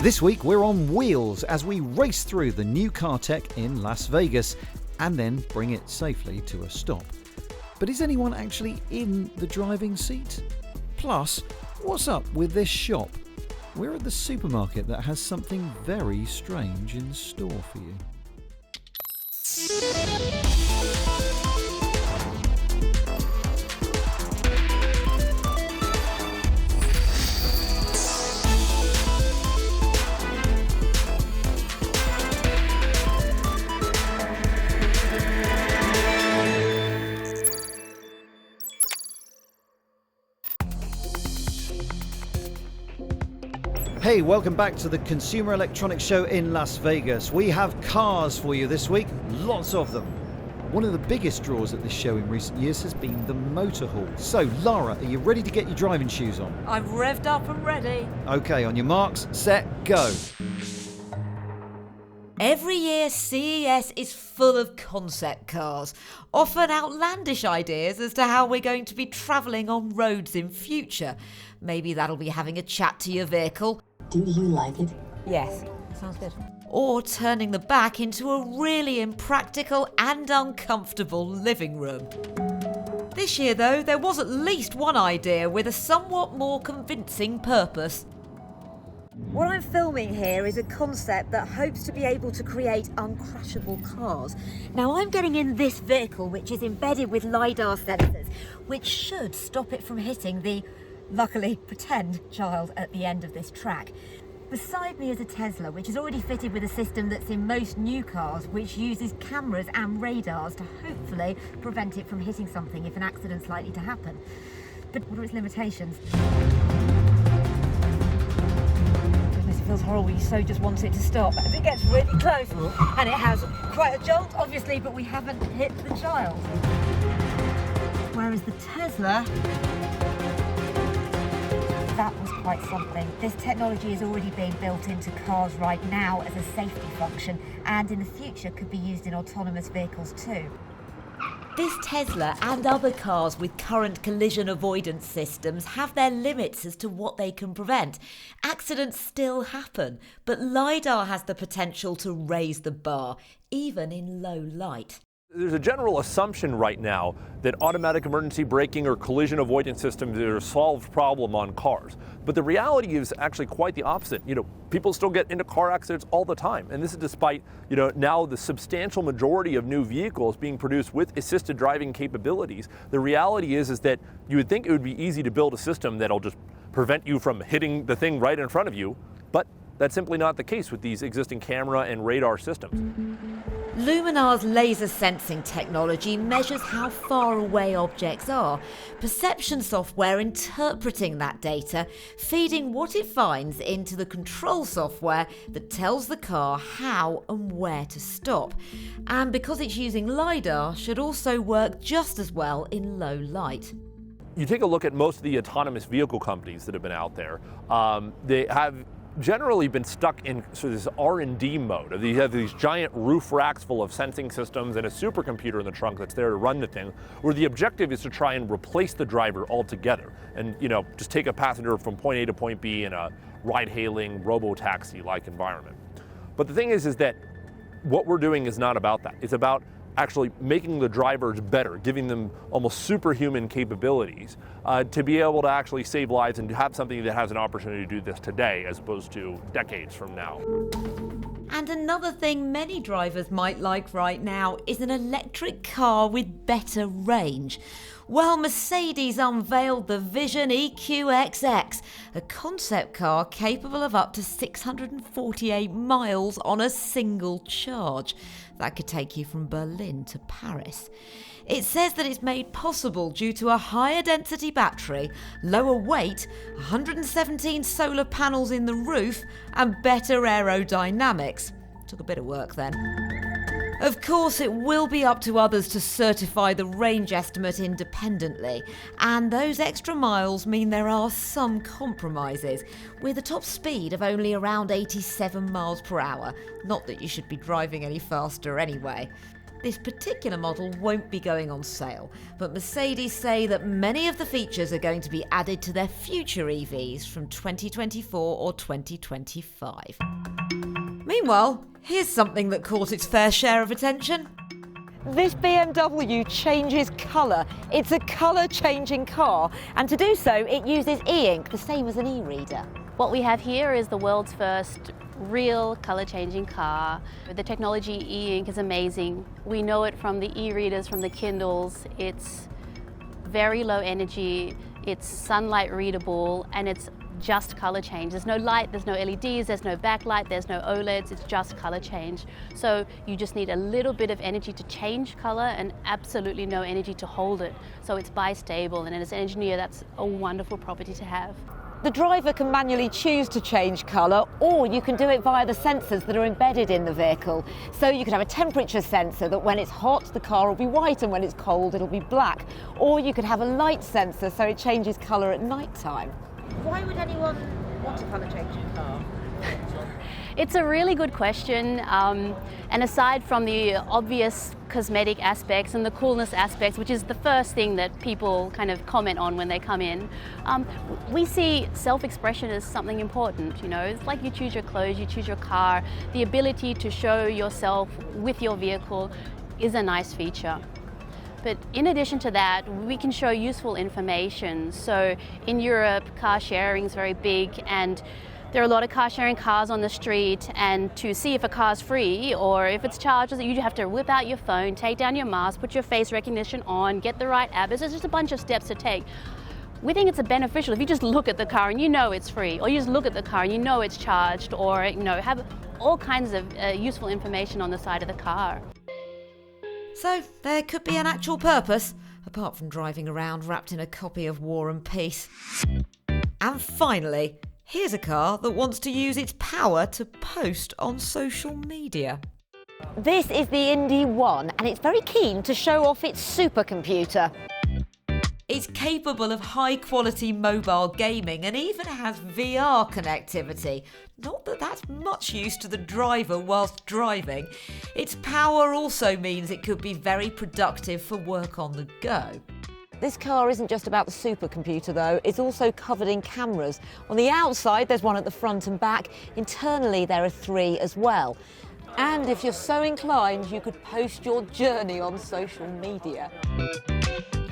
This week we're on wheels as we race through the new car tech in Las Vegas and then bring it safely to a stop. But is anyone actually in the driving seat? Plus, what's up with this shop? We're at the supermarket that has something very strange in store for you. Hey, welcome back to the Consumer Electronics Show in Las Vegas. We have cars for you this week, lots of them. One of the biggest draws at this show in recent years has been the motor hall. So, Lara, are you ready to get your driving shoes on? I'm revved up and ready. Okay, on your marks, set, go. Every year, CES is full of concept cars, often outlandish ideas as to how we're going to be travelling on roads in future. Maybe that'll be having a chat to your vehicle. Do you like it? Yes, sounds good. Or turning the back into a really impractical and uncomfortable living room. This year, though, there was at least one idea with a somewhat more convincing purpose. What I'm filming here is a concept that hopes to be able to create uncrashable cars. Now, I'm getting in this vehicle, which is embedded with LiDAR sensors, which should stop it from hitting the, luckily, pretend child at the end of this track. Beside me is a Tesla, which is already fitted with a system that's in most new cars, which uses cameras and radars to hopefully prevent it from hitting something if an accident's likely to happen. But what are its limitations? It feels horrible, you so just want it to stop as it gets really close. And it has quite a jolt, obviously, but we haven't hit the child. Whereas the Tesla, that was quite something. This technology is already being built into cars right now as a safety function, and in the future could be used in autonomous vehicles too. This Tesla and other cars with current collision avoidance systems have their limits as to what they can prevent. Accidents still happen, but LiDAR has the potential to raise the bar, even in low light. There's a general assumption right now that automatic emergency braking or collision avoidance systems are a solved problem on cars. But the reality is actually quite the opposite. People still get into car accidents all the time. And this is despite, now the substantial majority of new vehicles being produced with assisted driving capabilities. The reality is that you would think it would be easy to build a system that'll just prevent you from hitting the thing right in front of you. But that's simply not the case with these existing camera and radar systems. Luminar's laser sensing technology measures how far away objects are, perception software interpreting that data, feeding what it finds into the control software that tells the car how and where to stop. And because it's using LiDAR, should also work just as well in low light. You take a look at most of the autonomous vehicle companies that have been out there, they have generally been stuck in sort of this R&D mode. You have these giant roof racks full of sensing systems and a supercomputer in the trunk that's there to run the thing, where the objective is to try and replace the driver altogether and, just take a passenger from point A to point B in a ride-hailing, robo-taxi-like environment. But the thing is that what we're doing is not about that. It's about actually making the drivers better, giving them almost superhuman capabilities to be able to actually save lives and to have something that has an opportunity to do this today as opposed to decades from now. And another thing many drivers might like right now is an electric car with better range. Well, Mercedes unveiled the Vision EQXX, a concept car capable of up to 648 miles on a single charge. That could take you from Berlin to Paris. It says that it's made possible due to a higher density battery, lower weight, 117 solar panels in the roof, and better aerodynamics. Took a bit of work then. Of course, it will be up to others to certify the range estimate independently, and those extra miles mean there are some compromises, with a top speed of only around 87 miles per hour. Not that you should be driving any faster anyway. This particular model won't be going on sale, but Mercedes say that many of the features are going to be added to their future EVs from 2024 or 2025. Meanwhile, here's something that caught its fair share of attention. This BMW changes colour. It's a colour-changing car, and to do so, it uses e-ink, the same as an e-reader. What we have here is the world's first real color-changing car. The technology e-ink is amazing. We know it from the e-readers, from the Kindles. It's very low energy, it's sunlight readable, and it's just color change. There's no light, there's no LEDs, there's no backlight, there's no OLEDs, it's just color change. So you just need a little bit of energy to change color and absolutely no energy to hold it. So it's bistable, and as an engineer, that's a wonderful property to have. The driver can manually choose to change colour, or you can do it via the sensors that are embedded in the vehicle. So you could have a temperature sensor that when it's hot, the car will be white, and when it's cold, it'll be black. Or you could have a light sensor so it changes colour at night time. Why would anyone want a colour-changing car? It's a really good question, and aside from the obvious cosmetic aspects and the coolness aspects, which is the first thing that people kind of comment on when they come in, we see self-expression as something important. You know, it's like you choose your clothes, you choose your car. The ability to show yourself with your vehicle is a nice feature. But in addition to that, we can show useful information. So in Europe, car sharing is very big, and there are a lot of car sharing cars on the street, and to see if a car's free or if it's charged, you have to whip out your phone, take down your mask, put your face recognition on, get the right app. There's just a bunch of steps to take. We think it's beneficial if you just look at the car and you know it's free, or you just look at the car and you know it's charged, or have all kinds of useful information on the side of the car. So there could be an actual purpose, apart from driving around wrapped in a copy of War and Peace. And finally, here's a car that wants to use its power to post on social media. This is the Indy 1, and it's very keen to show off its supercomputer. It's capable of high-quality mobile gaming and even has VR connectivity. Not that that's much use to the driver whilst driving. Its power also means it could be very productive for work on the go. This car isn't just about the supercomputer though, it's also covered in cameras. On the outside there's one at the front and back, internally there are 3 as well. And if you're so inclined, you could post your journey on social media.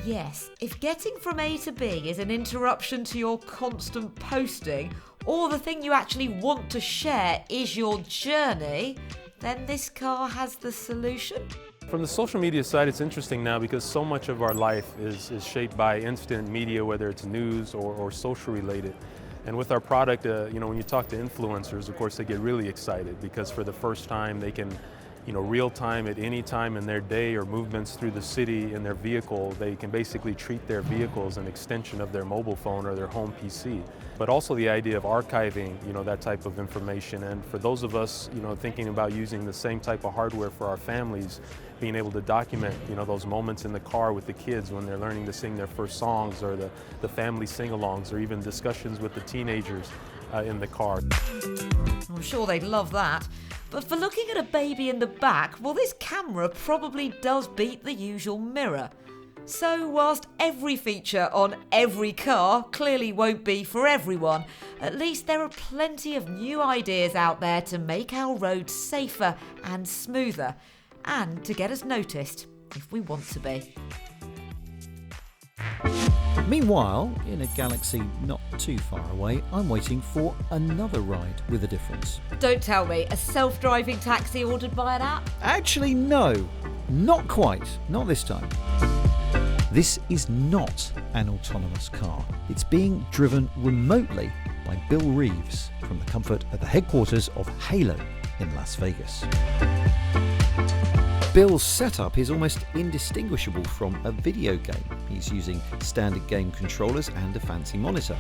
Yes, if getting from A to B is an interruption to your constant posting, or the thing you actually want to share is your journey, then this car has the solution. From the social media side, it's interesting now because so much of our life is shaped by instant media, whether it's news or social related. And with our product, when you talk to influencers, of course, they get really excited because for the first time they can, real time at any time in their day or movements through the city in their vehicle, they can basically treat their vehicle as an extension of their mobile phone or their home PC. But also the idea of archiving, that type of information. And for those of us, thinking about using the same type of hardware for our families, being able to document, those moments in the car with the kids when they're learning to sing their first songs, or the family sing-alongs, or even discussions with the teenagers in the car. I'm sure they'd love that. But for looking at a baby in the back, well, this camera probably does beat the usual mirror. So whilst every feature on every car clearly won't be for everyone, at least there are plenty of new ideas out there to make our roads safer and smoother, and to get us noticed if we want to be. Meanwhile, in a galaxy not too far away, I'm waiting for another ride with a difference. Don't tell me, a self-driving taxi ordered by an app? Actually, no, not quite, not this time. This is not an autonomous car. It's being driven remotely by Bill Reeves from the comfort of the headquarters of Halo in Las Vegas. Bill's setup is almost indistinguishable from a video game. He's using standard game controllers and a fancy monitor.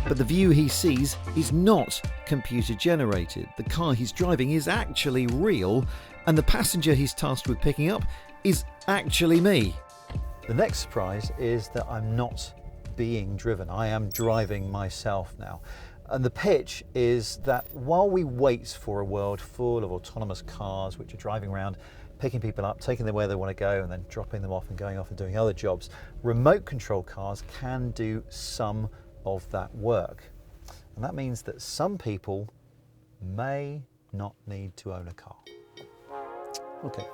But the view he sees is not computer generated. The car he's driving is actually real, and the passenger he's tasked with picking up is actually me. The next surprise is that I'm not being driven. I am driving myself now. And the pitch is that while we wait for a world full of autonomous cars which are driving around picking people up, taking them where they want to go, and then dropping them off and going off and doing other jobs. Remote control cars can do some of that work. And that means that some people may not need to own a car. Okay,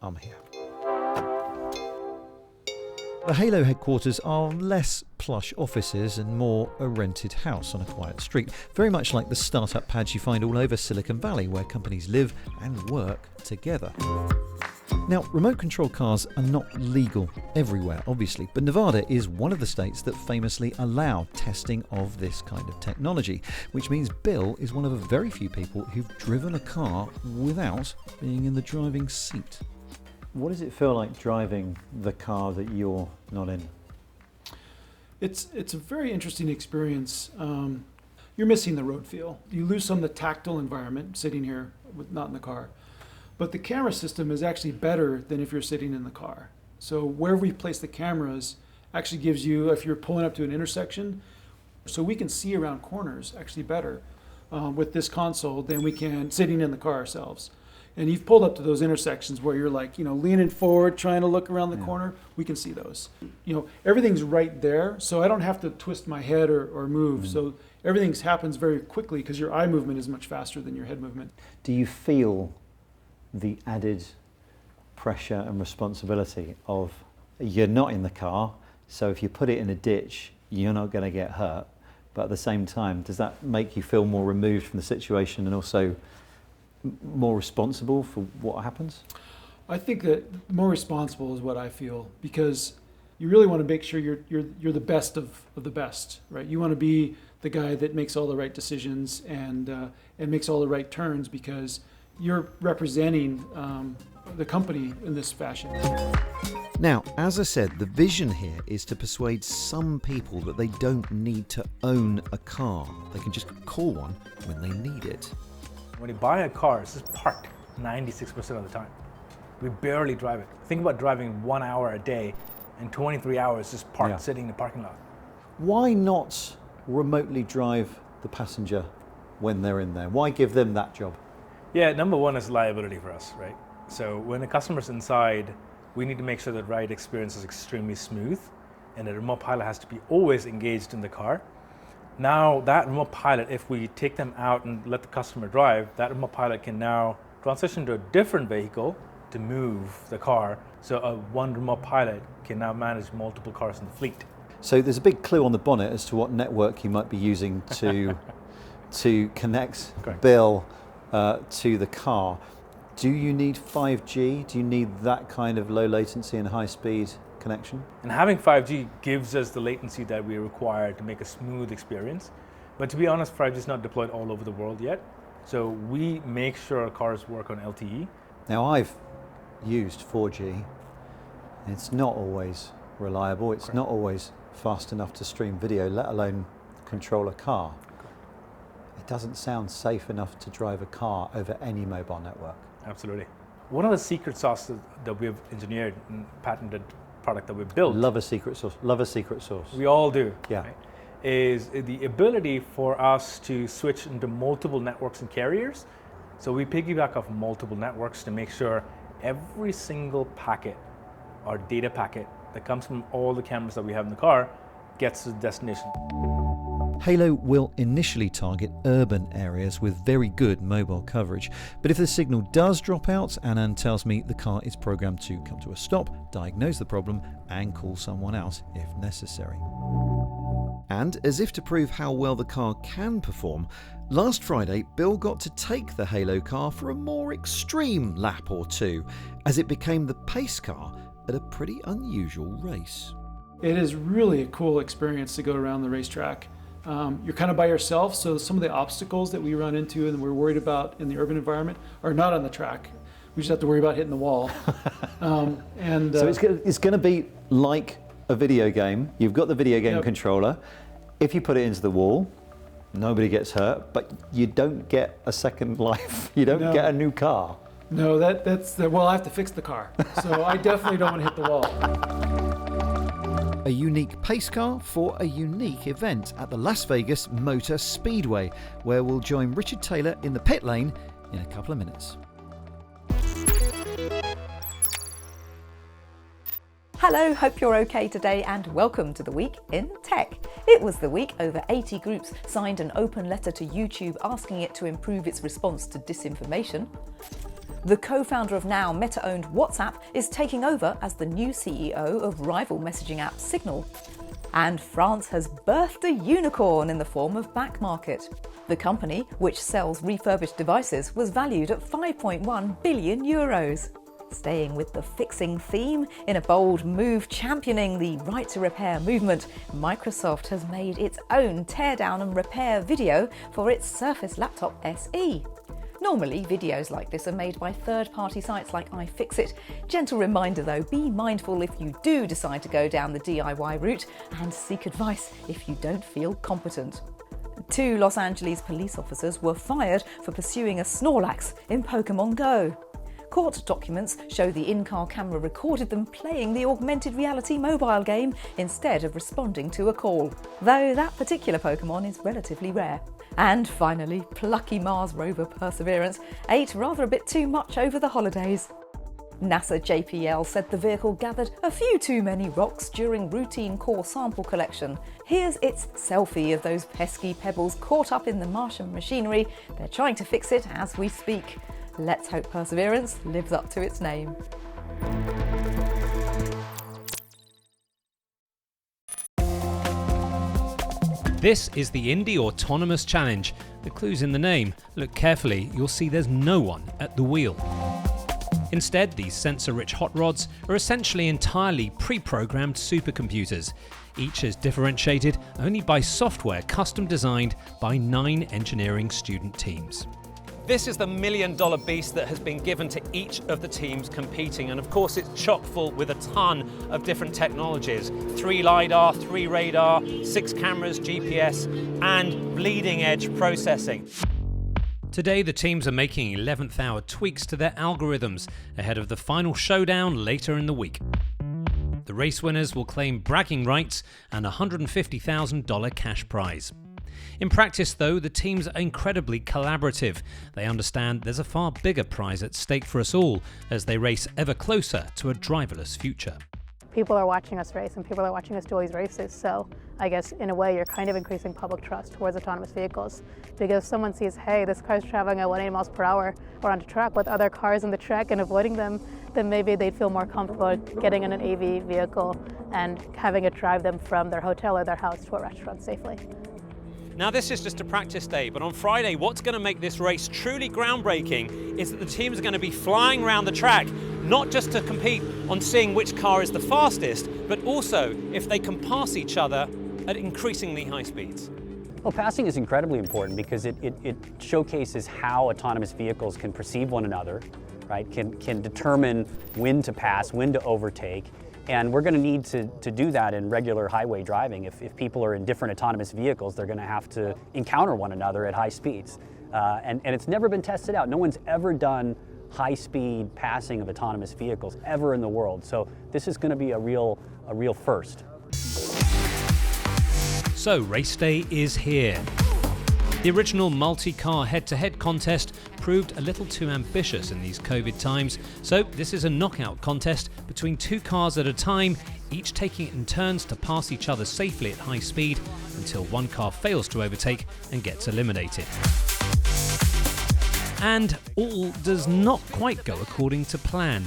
I'm here. The Halo headquarters are less plush offices and more a rented house on a quiet street, very much like the startup pads you find all over Silicon Valley, where companies live and work together. Now, remote control cars are not legal everywhere, obviously, but Nevada is one of the states that famously allow testing of this kind of technology, which means Bill is one of a very few people who've driven a car without being in the driving seat. What does it feel like driving the car that you're not in? It's a very interesting experience. You're missing the road feel. You lose some of the tactile environment sitting here, not in the car. But the camera system is actually better than if you're sitting in the car. So where we place the cameras actually gives you, if you're pulling up to an intersection, so we can see around corners actually better with this console than we can sitting in the car ourselves. And you've pulled up to those intersections where you're like, leaning forward, trying to look around the corner. We can see those. Everything's right there, so I don't have to twist my head or move. So everything happens very quickly because your eye movement is much faster than your head movement. Do you feel the added pressure and responsibility of you're not in the car, so if you put it in a ditch, you're not going to get hurt, but at the same time, does that make you feel more removed from the situation and also more responsible for what happens? I think that more responsible is what I feel, because you really want to make sure you're the best of the best, right? You want to be the guy that makes all the right decisions and makes all the right turns, because you're representing the company in this fashion. Now, as I said, the vision here is to persuade some people that they don't need to own a car. They can just call one when they need it. When you buy a car, it's just parked 96% of the time. We barely drive it. Think about driving 1 hour a day and 23 hours just parked sitting in the parking lot. Why not remotely drive the passenger when they're in there? Why give them that job? Yeah, number one is liability for us, right? So when a customer's inside, we need to make sure that ride experience is extremely smooth and the remote pilot has to be always engaged in the car. Now that remote pilot, if we take them out and let the customer drive, that remote pilot can now transition to a different vehicle to move the car. So one remote pilot can now manage multiple cars in the fleet. So there's a big clue on the bonnet as to what network you might be using to connect Bill to the car. Do you need 5G? Do you need that kind of low latency and high speed connection? And having 5G gives us the latency that we require to make a smooth experience. But to be honest, 5G is not deployed all over the world yet. So we make sure our cars work on LTE. Now I've used 4G. It's not always reliable. It's not always fast enough to stream video, let alone control a car. It doesn't sound safe enough to drive a car over any mobile network. Absolutely. One of the secret sauces that we've engineered and patented product that we've built. Love a secret sauce. Love a secret sauce. We all do. Yeah. Right? Is the ability for us to switch into multiple networks and carriers. So we piggyback off multiple networks to make sure every single packet or data packet that comes from all the cameras that we have in the car gets to the destination. Halo will initially target urban areas with very good mobile coverage, but if the signal does drop out, Anand tells me the car is programmed to come to a stop, diagnose the problem, and call someone out if necessary. And as if to prove how well the car can perform, last Friday Bill got to take the Halo car for a more extreme lap or two, as it became the pace car at a pretty unusual race. It is really a cool experience to go around the racetrack. You're kind of by yourself, so some of the obstacles that we run into and we're worried about in the urban environment are not on the track. We just have to worry about hitting the wall. So it's going to be like a video game. You've got the video game controller. If you put it into the wall, nobody gets hurt, but you don't get a second life. You don't get a new car. No, well, I have to fix the car. So I definitely don't want to hit the wall. A unique pace car for a unique event at the Las Vegas Motor Speedway, where we'll join Richard Taylor in the pit lane in a couple of minutes. Hello, hope you're okay today and welcome to the Week in Tech. It was the week over 80 groups signed an open letter to YouTube asking it to improve its response to disinformation. The co-founder of now Meta-owned WhatsApp is taking over as the new CEO of rival messaging app Signal. And France has birthed a unicorn in the form of Backmarket. The company, which sells refurbished devices, was valued at 5.1 billion euros. Staying with the fixing theme, in a bold move championing the right to repair movement, Microsoft has made its own teardown and repair video for its Surface Laptop SE. Normally, videos like this are made by third-party sites like iFixit. Gentle reminder though, be mindful if you do decide to go down the DIY route and seek advice if you don't feel competent. 2 Los Angeles police officers were fired for pursuing a Snorlax in Pokemon Go. Court documents show the in-car camera recorded them playing the augmented reality mobile game instead of responding to a call, though that particular Pokemon is relatively rare. And finally, plucky Mars rover Perseverance ate rather a bit too much over the holidays. NASA JPL said the vehicle gathered a few too many rocks during routine core sample collection. Here's its selfie of those pesky pebbles caught up in the Martian machinery. They're trying to fix it as we speak. Let's hope Perseverance lives up to its name. This is the Indy Autonomous Challenge. The clue's in the name. Look carefully, you'll see there's no one at the wheel. Instead, these sensor-rich hot rods are essentially entirely pre-programmed supercomputers. Each is differentiated only by software custom designed by 9 engineering student teams. This is the $1 million beast that has been given to each of the teams competing, and of course it's chock full with a ton of different technologies. 3 LiDAR, 3 radar, 6 cameras, GPS, and bleeding edge processing. Today the teams are making 11th hour tweaks to their algorithms ahead of the final showdown later in the week. The race winners will claim bragging rights and a $150,000 cash prize. In practice, though, the teams are incredibly collaborative. They understand there's a far bigger prize at stake for us all as they race ever closer to a driverless future. People are watching us race and people are watching us do all these races, so I guess in a way you're kind of increasing public trust towards autonomous vehicles, because if someone sees, hey, this car's traveling at 180 miles per hour around a track with other cars on the track and avoiding them, then maybe they'd feel more comfortable getting in an AV vehicle and having it drive them from their hotel or their house to a restaurant safely. Now this is just a practice day, but on Friday what's going to make this race truly groundbreaking is that the teams are going to be flying around the track, not just to compete on seeing which car is the fastest, but also if they can pass each other at increasingly high speeds. Well, passing is incredibly important because it showcases how autonomous vehicles can perceive one another, right? Can determine when to pass, when to overtake. And we're going to need to do that in regular highway driving. If people are in different autonomous vehicles, they're going to have to encounter one another at high speeds. And it's never been tested out. No one's ever done high-speed passing of autonomous vehicles ever in the world. So this is going to be a real first. So race day is here. The original multi-car head-to-head contest proved a little too ambitious in these COVID times, so this is a knockout contest between 2 cars at a time, each taking it in turns to pass each other safely at high speed until one car fails to overtake and gets eliminated. And all does not quite go according to plan.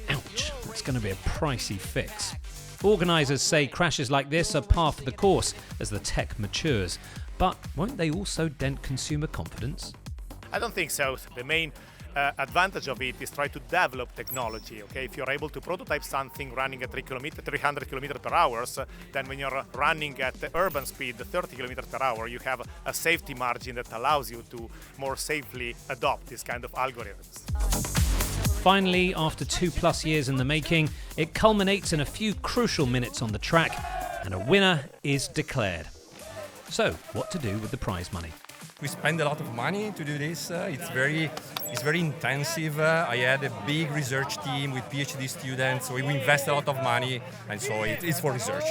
Ouch, that's going to be a pricey fix. Organisers say crashes like this are par for the course as the tech matures. But won't they also dent consumer confidence? I don't think so. The main advantage of it is try to develop technology. Okay, if you're able to prototype something running at 300 kilometers per hour, then when you're running at the urban speed, 30 kilometers per hour, you have a safety margin that allows you to more safely adopt this kind of algorithms. Finally, after 2+ years in the making, it culminates in a few crucial minutes on the track, and a winner is declared. So, what to do with the prize money? We spend a lot of money to do this. It's very intensive. I had a big research team with PhD students, so we invest a lot of money, and so it's for research.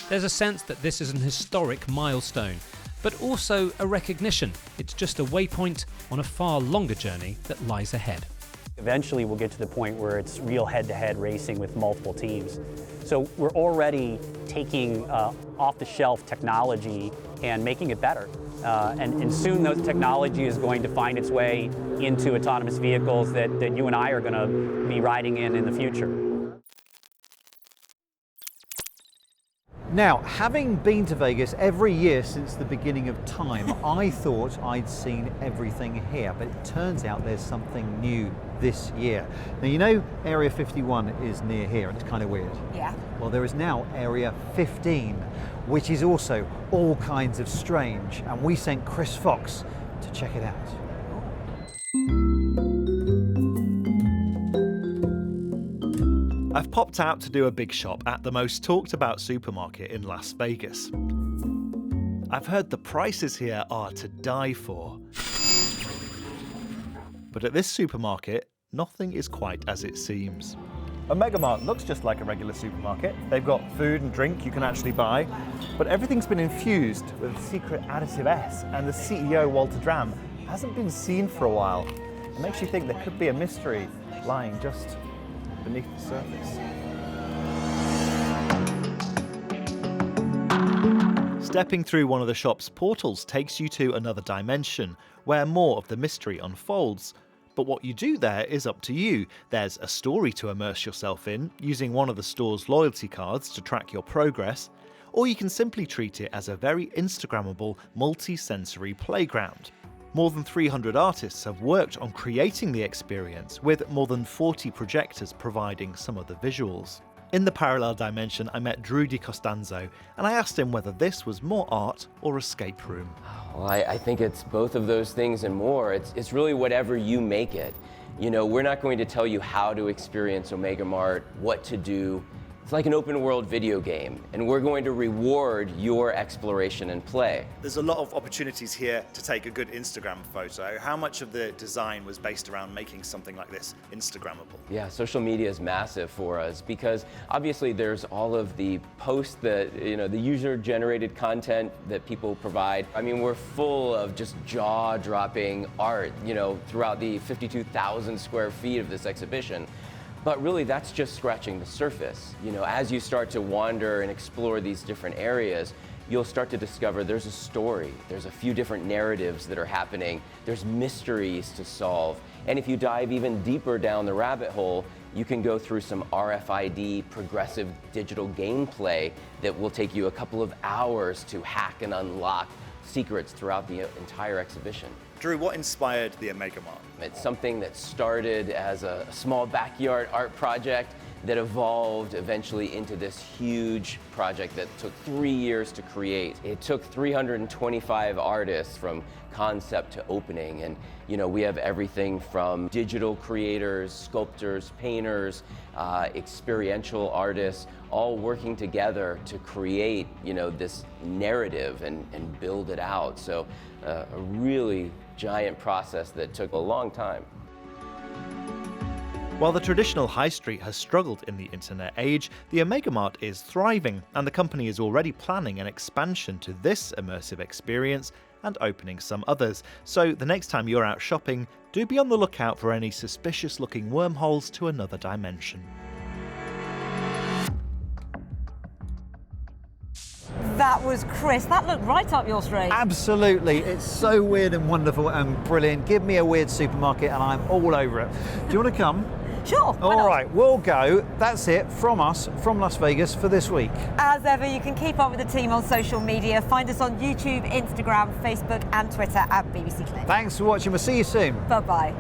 There's a sense that this is an historic milestone, but also a recognition it's just a waypoint on a far longer journey that lies ahead. Eventually we'll get to the point where it's real head-to-head racing with multiple teams. So we're already taking off-the-shelf technology and making it better. And soon those technology is going to find its way into autonomous vehicles that you and I are going to be riding in the future. Now, having been to Vegas every year since the beginning of time, I thought I'd seen everything here, but it turns out there's something new this year. Now, you know Area 51 is near here, and it's kind of weird. Yeah. Well, there is now Area 15, which is also all kinds of strange, and we sent Chris Fox to check it out. I've popped out to do a big shop at the most talked about supermarket in Las Vegas. I've heard the prices here are to die for. But at this supermarket, nothing is quite as it seems. Omega Mart looks just like a regular supermarket. They've got food and drink you can actually buy, but everything's been infused with a secret additive S, and the CEO, Walter Dram, hasn't been seen for a while. It makes you think there could be a mystery lying just beneath the surface. Stepping through one of the shop's portals takes you to another dimension, where more of the mystery unfolds. But what you do there is up to you. There's a story to immerse yourself in, using one of the store's loyalty cards to track your progress, or you can simply treat it as a very Instagrammable, multi-sensory playground. More than 300 artists have worked on creating the experience, with more than 40 projectors providing some of the visuals. In the parallel dimension, I met Drew DiCostanzo, and I asked him whether this was more art or escape room. Well, I think it's both of those things and more. It's really whatever you make it. You know, we're not going to tell you how to experience Omega Mart, what to do. It's like an open world video game, and we're going to reward your exploration and play. There's a lot of opportunities here to take a good Instagram photo. How much of the design was based around making something like this Instagrammable? Yeah, social media is massive for us because obviously there's all of the posts that, the user-generated content that people provide. I mean, we're full of just jaw-dropping art, throughout the 52,000 square feet of this exhibition. But really, that's just scratching the surface. As you start to wander and explore these different areas, you'll start to discover there's a story, there's a few different narratives that are happening, there's mysteries to solve. And if you dive even deeper down the rabbit hole, you can go through some RFID progressive digital gameplay that will take you a couple of hours to hack and unlock secrets throughout the entire exhibition. Drew, what inspired the Omega Mart? It's something that started as a small backyard art project that evolved eventually into this huge project that took 3 years to create. It took 325 artists from concept to opening, and we have everything from digital creators, sculptors, painters, experiential artists, all working together to create this narrative and build it out. So a really giant process that took a long time. While the traditional high street has struggled in the internet age, the Omega Mart is thriving, and the company is already planning an expansion to this immersive experience and opening some others. So the next time you're out shopping, do be on the lookout for any suspicious-looking wormholes to another dimension. That was Chris. That looked right up your street. Absolutely. It's so weird and wonderful and brilliant. Give me a weird supermarket and I'm all over it. Do you want to come? Sure. All right, we'll go. That's it from us, from Las Vegas for this week. As ever, you can keep up with the team on social media. Find us on YouTube, Instagram, Facebook and Twitter at BBC Clip. Thanks for watching. We'll see you soon. Bye-bye.